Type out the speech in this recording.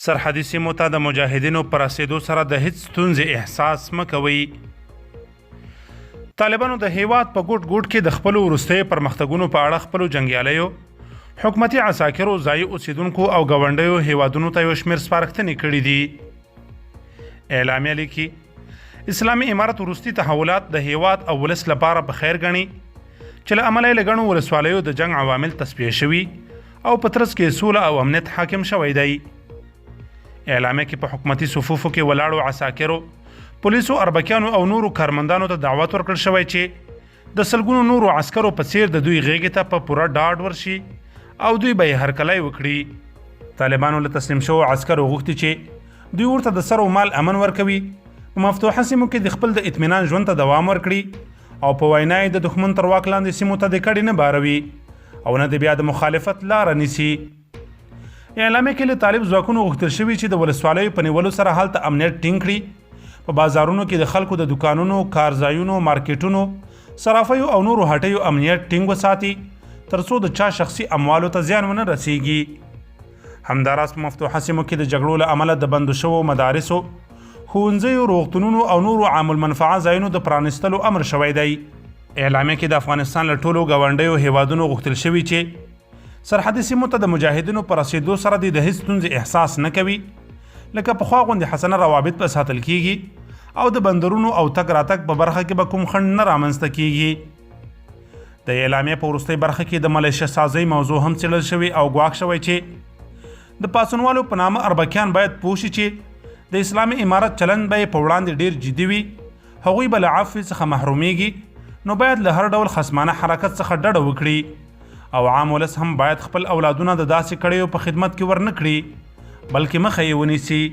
سرحدي سیمو ته د مجاهدینو پر رسېدو سره د هیڅ ستونزې احساس مه کوئ. طالبانو د هیواد په ګوټ ګوټ کې د خپلو وروستیو پرمختګونو په اړه خپلو جنګیالیو، حکومتي عساکرو، ځایي اوسیدونکو او ګاونډیو هیوادونو ته یو شمېر سپارښتنې کړي دي. اعلامیه لیکي اسلامي امارت وروستي تحولات د هیواد او ولس لپاره په خیر ګڼي چې له امله یې له ګڼو ولسوالیو د جنګ عوامل تصفیه شوي او په ترڅ کې سوله او امنیت حاکم شوی دی. اعلامیه کې په حکومتي صفوفو کې ولاړو عساکرو، پولیسو، اربکیانو او نورو کارمندانو ته دعوت ورکړل شوی چې د سلګونو نورو عسکرو په څیر د دوی غېږې ته په پوره ډاډ ورشي او دوی به یې هرکلی وکړي. طالبانو له تسلیم شوو عسکرو غوښتي چې دوی ورته د سر و مال امن ورکوي، په مفتوحه سیمو کې د خپل د اطمینان ژوند ته دوام ورکړي او په وینا یې د دښمن تر واک لاندې سیمو ته د کډې نه باروي او نه د بیا د مخالفت لاره نیسي. اعلامیه کې له طالب ځواکونو غوښتل شوي چې د ولسوالیو په نیولو سره هلته امنیت ټینګ کړي، په بازارونو کې د خلکو د دکانونو، کارځایونو، مارکیټونو، صرافیو او نورو هټیو امنیت ټینګ وساتي ترڅو د چا شخصي اموالو ته زیان ونه رسیږي. همداراز په مفتوحه سیمو کې د جګړو له امله د بندو شوو مدارسو، ښوونځیو، روغتونونو او نورو عام المنفعه ځایونو د پرانیستلو امر شوی دی. اعلامیه کې د افغانستان له ټولو ګاونډیو هیوادونو غوښتل شوي چې سرحدي سیمو ته د مجاهدینو په رسېدو سره د هیڅ ستونزې احساس نه کوي، لکه پخوا غوندې حسنه روابط به ساتل کیږي او د بندرونو او تګ راتګ په برخه کې به کوم خنډ نه رامنځته کیږي. د اعلامیې په وروستۍ برخه کې د ملیشه سازۍ موضوع هم څېړل شوي او ګواښ شوی چې د پاڅونوالو په نامه اربکیان باید پوه شي چې د اسلامي امارت چلند به یې په وړاندې ډیر جدي وي، هغوی به له عفو څخه محرومیږي، نو باید له هر ډول خصمانه حرکت څخه ډډه وکړي او عام ولس هم باید خپل اولادونه د داسې کړیو په خدمت کې ورنه کړي بلکې مخه یې ونیسي.